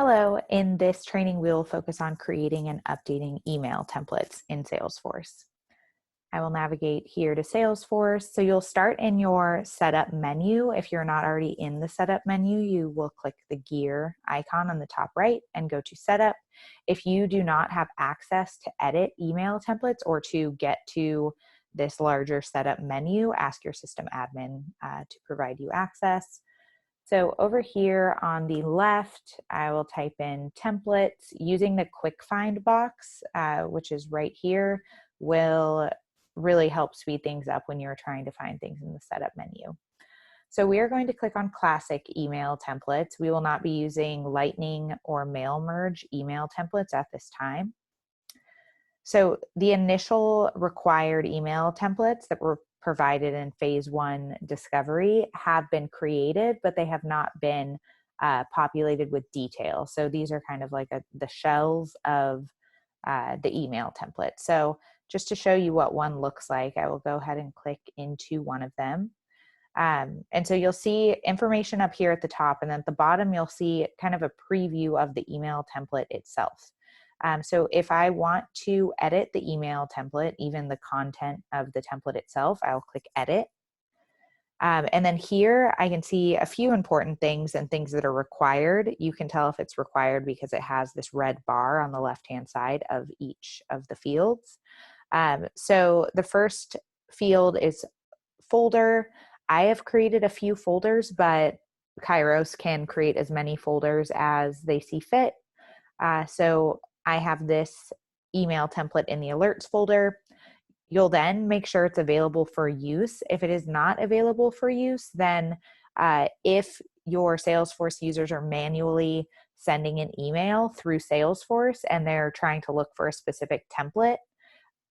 Hello, in this training, we'll focus on creating and updating email templates in Salesforce. I will navigate here to Salesforce. So you'll start in your setup menu. If you're not already in the setup menu, you will click the gear icon on the top right and go to setup. If you do not have access to edit email templates or to get to this larger setup menu, ask your system admin to provide you access. So over here on the left, I will type in templates using the quick find box, which is right here, will really help speed things up when you're trying to find things in the setup menu. So we are going to click on classic email templates. We will not be using Lightning or mail merge email templates at this time. So the initial required email templates that were provided in phase 1 discovery have been created, but they have not been populated with detail. So these are kind of like the shells of the email template. So just to show you what one looks like, I will go ahead and click into one of them. And so you'll see information up here at the top, and then at the bottom, you'll see kind of a preview of the email template itself. So if I want to edit the email template, even the content of the template itself, I'll click edit. And then here I can see a few important things and things that are required. You can tell if it's required because it has this red bar on the left-hand side of each of the fields. So the first field is folder. I have created a few folders, but Kairos can create as many folders as they see fit. So I have this email template in the alerts folder. You'll then make sure it's available for use. If it is not available for use, then if your Salesforce users are manually sending an email through Salesforce and they're trying to look for a specific template,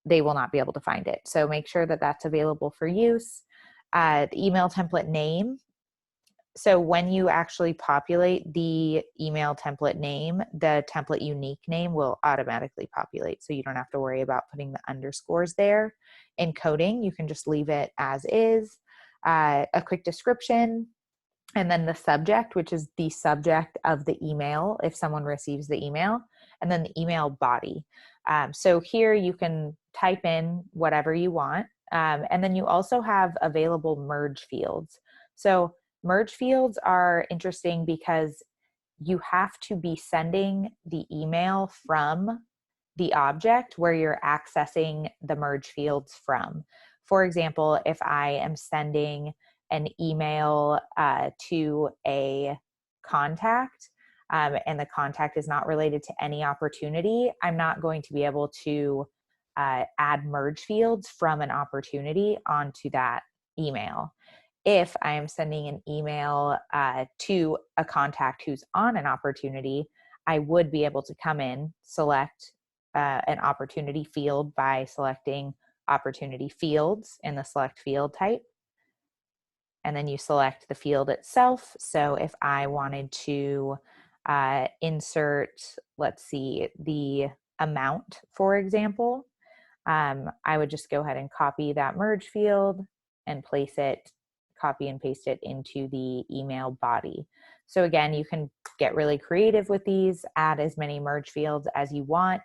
they will not be able to find it. So make sure that that's available for use. The email template name. So when you actually populate the email template name, the template unique name will automatically populate. So you don't have to worry about putting the underscores there. Encoding, you can just leave it as is. A quick description, and then the subject, which is the subject of the email if someone receives the email, and then the email body. So here you can type in whatever you want. And then you also have available merge fields. So merge fields are interesting because you have to be sending the email from the object where you're accessing the merge fields from. For example, if I am sending an email to a contact and the contact is not related to any opportunity, I'm not going to be able to add merge fields from an opportunity onto that email. If I am sending an email to a contact who's on an opportunity, I would be able to come in, select an opportunity field by selecting opportunity fields in the select field type. And then you select the field itself. So if I wanted to insert, let's see, the amount, for example, I would just go ahead and copy that merge field and place it, copy and paste it into the email body. So again, you can get really creative with these, add as many merge fields as you want.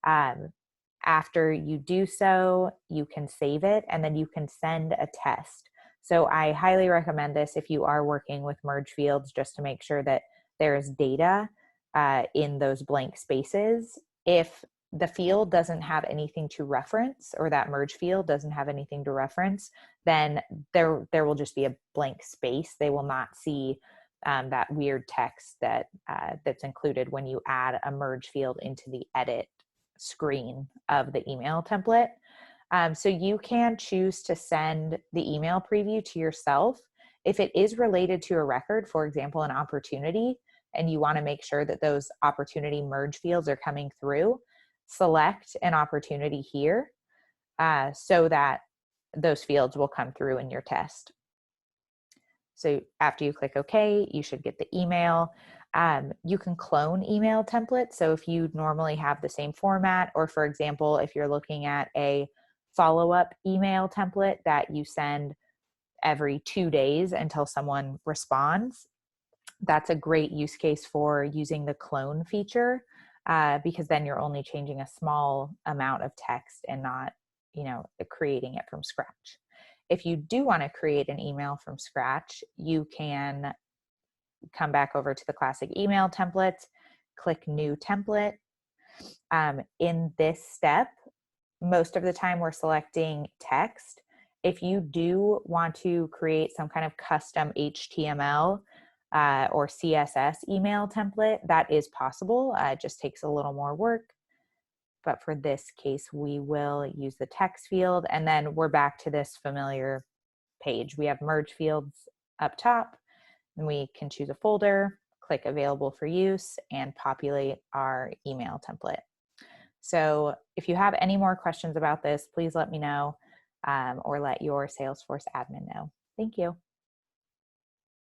After you do so, you can save it and then you can send a test. So I highly recommend this if you are working with merge fields, just to make sure that there is data in those blank spaces. If the field doesn't have anything to reference, or that merge field doesn't have anything to reference, then there will just be a blank space. They will not see that weird text that's included when you add a merge field into the edit screen of the email template. So you can choose to send the email preview to yourself. If it is related to a record, for example, an opportunity, and you want to make sure that those opportunity merge fields are coming through, select an opportunity here so that those fields will come through in your test. So after you click OK, you should get the email. You can clone email templates. So if you normally have the same format, or for example, if you're looking at a follow-up email template that you send every 2 days until someone responds, that's a great use case for using the clone feature, because then you're only changing a small amount of text and not, creating it from scratch. If you do want to create an email from scratch, you can come back over to the classic email template, click new template. In this step, most of the time we're selecting text. If you do want to create some kind of custom HTML or CSS email template, that is possible. It just takes a little more work. But for this case, we will use the text field, and then we're back to this familiar page. We have merge fields up top, and we can choose a folder, click available for use, and populate our email template. So if you have any more questions about this, please let me know, or let your Salesforce admin know. Thank you.